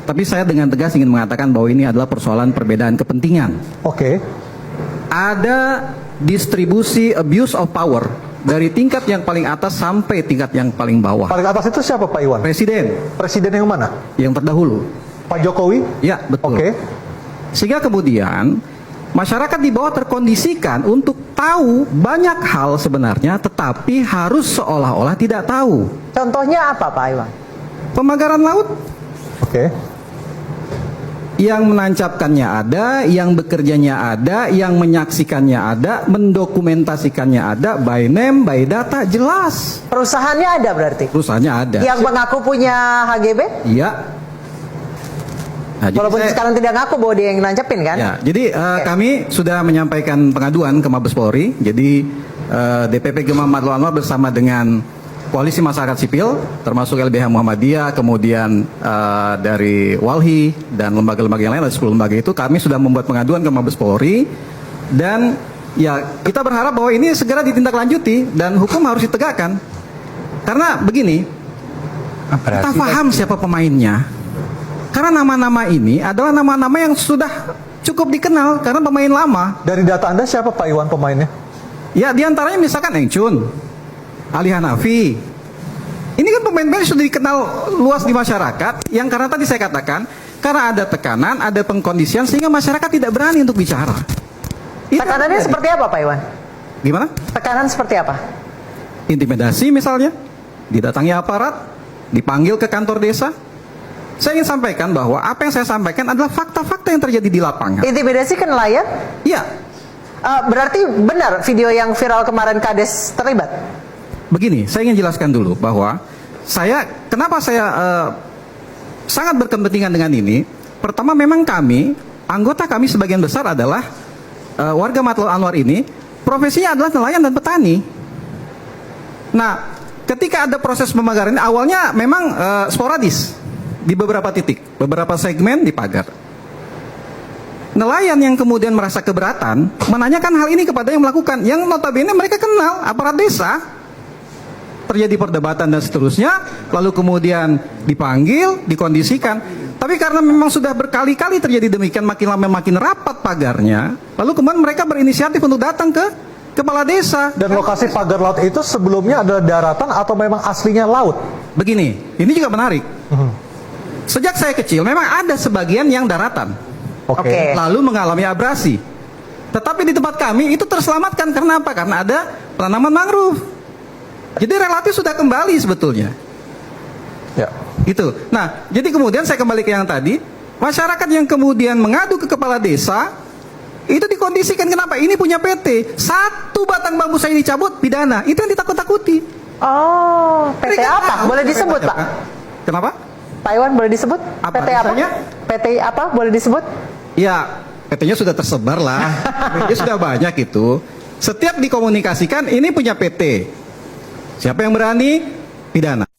Tapi saya dengan tegas ingin mengatakan bahwa ini adalah persoalan perbedaan kepentingan. Oke. Ada distribusi abuse of power dari tingkat yang paling atas sampai tingkat yang paling bawah. Paling atas itu siapa Pak Iwan? Presiden Presiden yang mana? yang terdahulu. Pak Jokowi? Ya, betul. Oke. Sehingga kemudian masyarakat di bawah terkondisikan untuk tahu banyak hal sebenarnya, tetapi harus seolah-olah tidak tahu. Contohnya apa Pak Iwan? Pemagaran laut, Oke. yang menancapkannya ada, yang bekerjanya ada, yang menyaksikannya ada, mendokumentasikannya ada, by name, by data, jelas. Perusahaannya ada berarti? Perusahaannya ada. Yang mengaku punya HGB? Iya. Nah, jadi Walaupun sekarang tidak ngaku bahwa dia yang nancapin kan? Ya, jadi kami sudah menyampaikan pengaduan ke Mabes Polri. Jadi DPP Gemma Madlo Anwar bersama dengan Koalisi Masyarakat Sipil, termasuk LBH Muhammadiyah, kemudian dari Walhi dan lembaga-lembaga yang lain, ada 10 lembaga itu, kami sudah membuat pengaduan ke Mabes Polri. Dan ya kita berharap bahwa ini segera ditindaklanjuti dan hukum harus ditegakkan. Karena begini, kita paham siapa pemainnya. Karena nama-nama ini adalah nama-nama yang sudah cukup dikenal karena pemain lama. Dari data Anda siapa Pak Iwan pemainnya? Ya, diantaranya misalkan Eng Chun, Ali Hanafi. Ini kan pemain-pemain yang sudah dikenal luas di masyarakat, yang karena tadi saya katakan, karena ada tekanan, ada pengkondisian, sehingga masyarakat tidak berani untuk bicara. Itu Tekanannya terjadi. seperti apa Pak Iwan? Gimana? Tekanan seperti apa? Intimidasi misalnya, didatangi aparat, dipanggil ke kantor desa. Saya ingin sampaikan bahwa apa yang saya sampaikan adalah fakta-fakta yang terjadi di lapangan. Intimidasi ke nelayan? Iya, Berarti benar video yang viral kemarin Kades terlibat? begini, saya ingin jelaskan dulu bahwa kenapa saya sangat berkepentingan dengan ini. Pertama, memang anggota kami sebagian besar adalah warga Matlaul Anwar ini, profesinya adalah nelayan dan petani. Nah, ketika ada proses pemagaran ini, awalnya memang sporadis di beberapa titik, beberapa segmen dipagar. Nelayan yang kemudian merasa keberatan menanyakan hal ini kepada yang melakukan, yang notabene mereka kenal aparat desa. Terjadi perdebatan dan seterusnya, lalu kemudian dipanggil, dikondisikan. Tapi karena memang sudah berkali-kali terjadi demikian, makin lama makin rapat pagarnya, lalu kemudian mereka berinisiatif untuk datang ke kepala desa. Dan lokasi pagar laut itu sebelumnya adalah daratan atau memang aslinya laut? Begini, ini juga menarik. Sejak saya kecil memang ada sebagian yang daratan, Oke. lalu mengalami abrasi. Tetapi di tempat kami itu terselamatkan karena apa? Karena ada penanaman mangrove. Jadi relatif sudah kembali sebetulnya. Ya. Gitu. Nah, jadi kemudian saya kembali ke yang tadi, masyarakat yang kemudian mengadu ke kepala desa itu dikondisikan, kenapa? Ini punya PT, satu batang bambu saya dicabut, pidana. Itu yang ditakut-takuti. Oh, PT Mereka apa? tahu Boleh disebut PT Pak? apa. Kenapa? Pak Iwan boleh disebut? Apa, PT apa? misalnya? PT apa? Boleh disebut? Ya, PT-nya sudah tersebar lah. PT sudah banyak itu. Setiap dikomunikasikan, ini punya PT. Siapa yang berani? Pidana.